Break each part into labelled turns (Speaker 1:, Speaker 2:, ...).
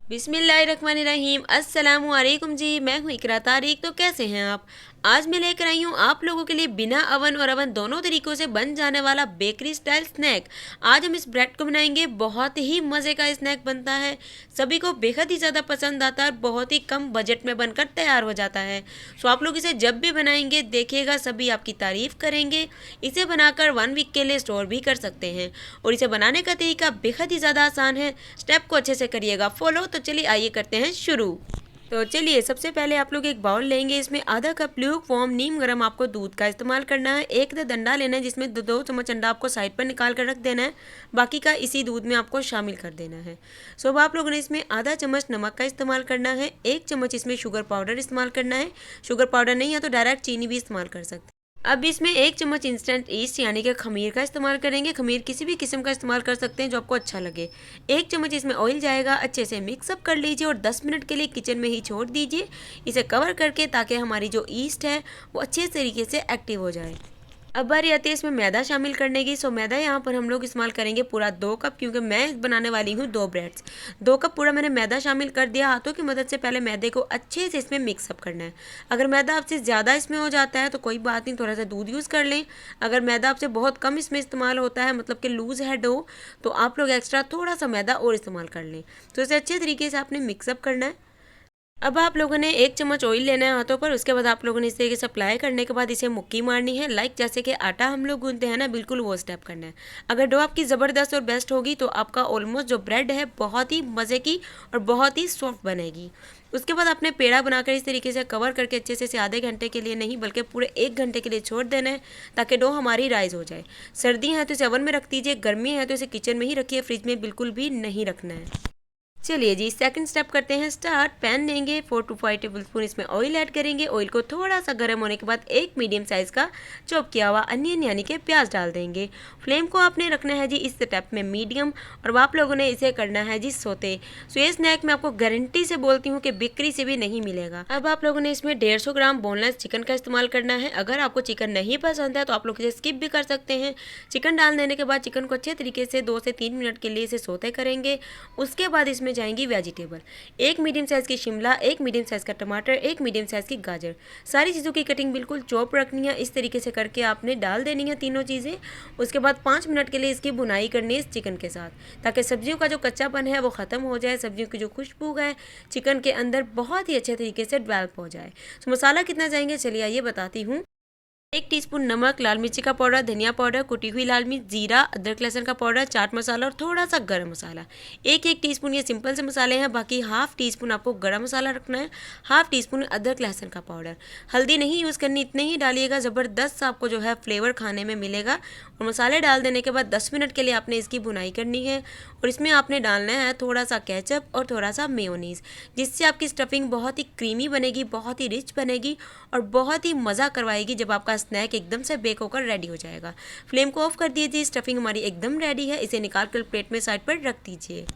Speaker 1: बिस्मिल्लाहिर्रहमानिर्रहीम अस्सलामु अलैकुम जी। मैं हूँ इकरा तारिक। तो कैसे हैं आप? आज मैं लेकर आई हूँ आप लोगों के लिए बिना अवन और अवन दोनों तरीक़ों से बन जाने वाला बेकरी स्टाइल स्नैक। आज हम इस ब्रेड को बनाएंगे। बहुत ही मज़े का स्नैक बनता है, सभी को बेहद ही ज़्यादा पसंद आता है और बहुत ही कम बजट में बनकर तैयार हो जाता है। सो आप लोग इसे जब भी बनाएंगे देखिएगा सभी आपकी तारीफ़ करेंगे। इसे बनाकर 1 वीक के लिए स्टोर भी कर सकते हैं और इसे बनाने का तरीका बेहद ही ज़्यादा आसान है। स्टेप को अच्छे से करिएगा फॉलो। तो चलिए आइए करते हैं शुरू। तो चलिए सबसे पहले आप लोग एक बाउल लेंगे, इसमें आधा कप ल्यूक वार्म नीम गर्म आपको दूध का इस्तेमाल करना है। एक डंडा लेना है जिसमें दो चम्मच अंडा आपको साइड पर निकाल कर रख देना है, बाकी का इसी दूध में आपको शामिल कर देना है। सो अब आप लोगों ने इसमें आधा चम्मच नमक का इस्तेमाल करना है, 1 चम्मच इसमें शुगर पाउडर इस्तेमाल करना है। शुगर पाउडर नहीं है तो डायरेक्ट चीनी भी इस्तेमाल कर सकते हैं। अब इसमें 1 चम्मच इंस्टेंट ईस्ट यानी कि खमीर का इस्तेमाल करेंगे। खमीर किसी भी किस्म का इस्तेमाल कर सकते हैं जो आपको अच्छा लगे। 1 चम्मच इसमें ऑयल जाएगा। अच्छे से मिक्सअप कर लीजिए और 10 मिनट के लिए किचन में ही छोड़ दीजिए इसे कवर करके, ताकि हमारी जो ईस्ट है वो अच्छे तरीके से एक्टिव हो जाए। अब बारी आती है इसमें मैदा शामिल करने की। सो मैदा यहाँ पर हम लोग इस्तेमाल करेंगे पूरा 2 कप, क्योंकि मैं बनाने वाली हूँ 2 ब्रेड्स। 2 कप पूरा मैंने मैदा शामिल कर दिया। हाथों की मदद से पहले मैदे को अच्छे से इसमें मिक्सअप करना है। अगर मैदा आपसे ज़्यादा इसमें हो जाता है तो कोई बात नहीं, थोड़ा सा दूध यूज़ कर लें। अगर मैदा आपसे बहुत कम इसमें इस्तेमाल होता है, मतलब कि लूज़ है डो, तो आप लोग एक्स्ट्रा थोड़ा सा मैदा और इस्तेमाल कर लें। तो इसे अच्छे तरीके से आपने मिक्सअप करना है। अब आप लोगों ने 1 चम्मच ऑयल लेना है हाथों पर। उसके बाद आप लोगों ने इस तरीके से अप्लाई करने के बाद इसे मुक्की मारनी है, लाइक जैसे कि आटा हम लोग गूंथते हैं ना, बिल्कुल वो स्टेप करना है। अगर डो आपकी ज़बरदस्त और बेस्ट होगी तो आपका ऑलमोस्ट जो ब्रेड है बहुत ही मज़े की और बहुत ही सॉफ्ट बनेगी। उसके बाद आपने पेड़ा बनाकर इस तरीके से कवर करके अच्छे से आधे घंटे के लिए नहीं बल्कि पूरे 1 घंटे के लिए छोड़ देना है, ताकि डो हमारी राइज हो जाए। सर्दियाँ हैं तो इसे ओवन में रख दीजिए, गर्मी है तो इसे किचन में ही रखिए, फ्रिज में बिल्कुल भी नहीं रखना है। चलिए जी सेकंड स्टेप करते हैं स्टार्ट। पैन लेंगे, 4 to 5 टेबल स्पून इसमें ऑयल ऐड करेंगे। ऑयल को थोड़ा सा गर्म होने के बाद एक मीडियम साइज़ का चॉप किया हुआ अनियन यानी कि प्याज डाल देंगे। फ्लेम को आपने रखना है जी इस स्टेप में मीडियम, और आप लोगों ने इसे करना है जी सोते। सो ये स्नैक मैं आपको गारंटी से बोलती हूँ कि बिक्री से भी नहीं मिलेगा। अब आप लोगों ने इसमें 150 ग्राम बोनलेस चिकन का इस्तेमाल करना है। अगर आपको चिकन नहीं पसंद है तो आप लोग इसे स्किप भी कर सकते हैं। चिकन डाल देने के बाद चिकन को अच्छे तरीके से 2 से 3 मिनट के लिए इसे सोते करेंगे। उसके बाद इसमें जाएंगी वेजिटेबल, एक मीडियम साइज़ की शिमला, एक मीडियम साइज़ का टमाटर, एक मीडियम साइज़ की गाजर। सारी चीज़ों की कटिंग बिल्कुल चॉप रखनी है। इस तरीके से करके आपने डाल देनी है तीनों चीज़ें। उसके बाद 5 मिनट के लिए इसकी भुनाई करनी है इस चिकन के साथ, ताकि सब्जियों का जो कच्चापन है वो ख़त्म हो जाए, सब्जियों की जो खुशबू है चिकन के अंदर बहुत ही अच्छे तरीके से डेवलप हो जाए। तो मसाला कितना जाएंगे चलिए आइए बताती हूँ। 1 टीस्पून नमक, लाल मिर्ची का पाउडर, धनिया पाउडर, कुटी हुई लाल मिर्च, जीरा, अदरक लहसुन का पाउडर, चाट मसाला और थोड़ा सा गरम मसाला। एक टीस्पून ये सिंपल से मसाले हैं। बाकी हाफ टी स्पून आपको गरम मसाला रखना है, हाफ टी स्पून अदरक लहसुन का पाउडर। हल्दी नहीं यूज़ करनी, इतने ही डालिएगा, ज़बरदस्त आपको जो है फ्लेवर खाने में मिलेगा। और मसाले डाल देने के बाद 10 मिनट के लिए आपने इसकी भुनाई करनी है। और इसमें आपने डालना है थोड़ा सा केचप और थोड़ा सा मेयोनीज़, जिससे आपकी स्टफिंग बहुत ही क्रीमी बनेगी, बहुत ही रिच बनेगी और बहुत ही मज़ा करवाएगी जब आपका स्नैक एकदम से बेक होकर रेडी हो जाएगा। फ्लेम को ऑफ कर दीजिए। स्टफिंग हमारी एकदम रेडी है। इसे निकाल कर प्लेट में साइड पर रख दीजिए।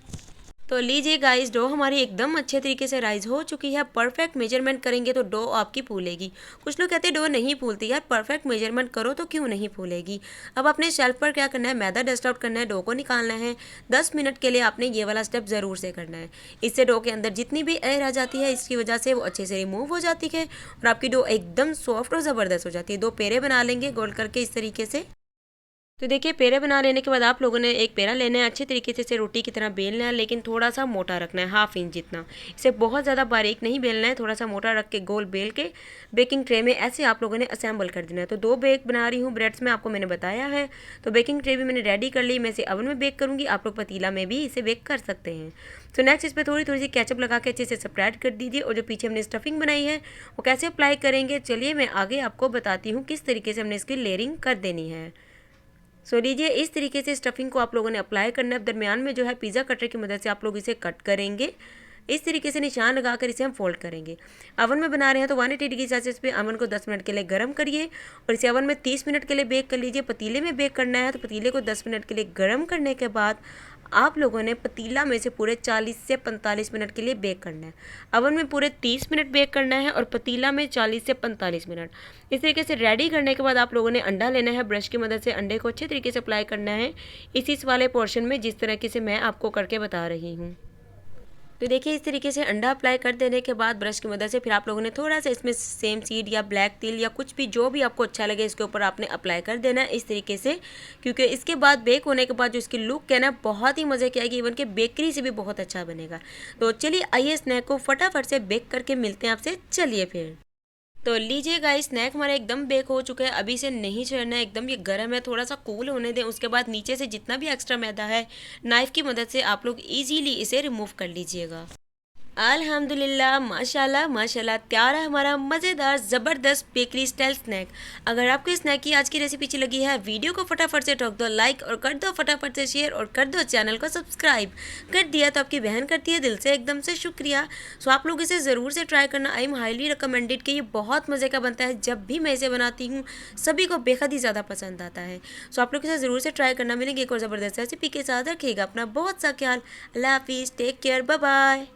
Speaker 1: तो लीजिए गाइस, डो हमारी एकदम अच्छे तरीके से राइज हो चुकी है। परफेक्ट मेजरमेंट करेंगे तो डो आपकी फूलेगी। कुछ लोग कहते हैं डो नहीं फूलती, यार परफेक्ट मेजरमेंट करो तो क्यों नहीं फूलेगी। अब अपने शेल्फ पर क्या करना है, मैदा डस्ट आउट करना है, डो को निकालना है। 10 मिनट के लिए आपने ये वाला स्टेप ज़रूर से करना है। इससे डो के अंदर जितनी भी एयर आ जाती है इसकी वजह से वो अच्छे से रिमूव हो जाती है और आपकी डो एकदम सॉफ्ट और ज़बरदस्त हो जाती है। 2 पेड़े बना लेंगे गोल करके इस तरीके से। तो देखिए पेड़े बना लेने के बाद आप लोगों ने एक पेड़ा लेना है, अच्छे तरीके से इसे रोटी की तरह बेलना है, लेकिन थोड़ा सा मोटा रखना है, 1/2 इंच जितना। इसे बहुत ज़्यादा बारीक नहीं बेलना है, थोड़ा सा मोटा रख के गोल बेल के बेकिंग ट्रे में ऐसे आप लोगों ने असेंबल कर देना है। तो 2 बेक बना रही हूँ ब्रेड्स में, आपको मैंने बताया है। तो बेकिंग ट्रे भी मैंने रेडी कर ली, मैं इसे ओवन में बेक करूँगी, आप लोग पतीला में भी इसे बेक कर सकते हैं। तो नेक्स्ट इस पर थोड़ी थोड़ी सी केचप लगा के अच्छे से स्प्रेड कर दीजिए। और जो पीछे हमने स्टफिंग बनाई है वो कैसे अप्लाई करेंगे चलिए मैं आगे आपको बताती हूँ किस तरीके से हमने इसकी लेयरिंग कर देनी है। सो लीजिए इस तरीके से स्टफिंग को आप लोगों ने अप्लाई करना है। दरमियान में जो है पिज़्ज़ा कटर की मदद से आप लोग इसे कट करेंगे। इस तरीके से निशान लगाकर इसे हम फोल्ड करेंगे। ओवन में बना रहे हैं तो 180 डिग्री सेल्सियस पे ओवन को 10 मिनट के लिए गर्म करिए और इसे ओवन में 30 मिनट के लिए बेक कर लीजिए। पतीले में बेक करना है तो पतीले को 10 मिनट के लिए गर्म करने के बाद आप लोगों ने पतीला में से पूरे 40 से 45 मिनट के लिए बेक करना है। ओवन में पूरे 30 मिनट बेक करना है और पतीला में 40 से 45 मिनट। इस तरीके से रेडी करने के बाद आप लोगों ने अंडा लेना है, ब्रश की मदद से अंडे को अच्छे तरीके से अप्लाई करना है इस वाले पोर्शन में, जिस तरीके से मैं आपको करके बता रही हूँ। तो देखिए इस तरीके से अंडा अप्लाई कर देने के बाद ब्रश की मदद से फिर आप लोगों ने थोड़ा सा इसमें सेम सीड या ब्लैक तिल या कुछ भी जो भी आपको अच्छा लगे इसके ऊपर आपने अप्लाई कर देना है इस तरीके से, क्योंकि इसके बाद बेक होने के बाद जो इसकी लुक है ना बहुत ही मज़े की आएगी, इवन के बेकरी से भी बहुत अच्छा बनेगा। तो चलिए आइए स्नैक को फटाफट से बेक करके मिलते हैं आपसे, चलिए फिर। तो लीजिए गाइस स्नैक हमारा एकदम बेक हो चुका है, अभी से नहीं छेड़ना है, एकदम ये गर्म है, थोड़ा सा कूल होने दें। उसके बाद नीचे से जितना भी एक्स्ट्रा मैदा है नाइफ़ की मदद से आप लोग इजीली इसे रिमूव कर लीजिएगा। अल्हम्दुलिल्लाह माशाल्लाह माशाल्लाह तैयार है हमारा मज़ेदार ज़बरदस्त बेकरी स्टाइल स्नैक। अगर आपको इस स्नैक की आज की रेसिपी अच्छी लगी है, वीडियो को फटाफट से ठोक दो लाइक और कर दो फटाफट से शेयर और कर दो चैनल को सब्सक्राइब। कर दिया तो आपकी बहन करती है दिल से एकदम से शुक्रिया। सो आप लोग इसे ज़रूर से ट्राई करना, आई एम हाईली रिकमेंडेड कि ये बहुत मज़े का बनता है। जब भी मैं इसे बनाती हूँ सभी को बेहद ही ज़्यादा पसंद आता है। सो आप लोग इसे ज़रूर से ट्राई करना। मिलेंगे एक और ज़बरदस्त रेसिपी के साथ, रखिएगा अपना बहुत सा ख्याल। अल्लाह हाफिज़, टेक केयर, बाय बाय।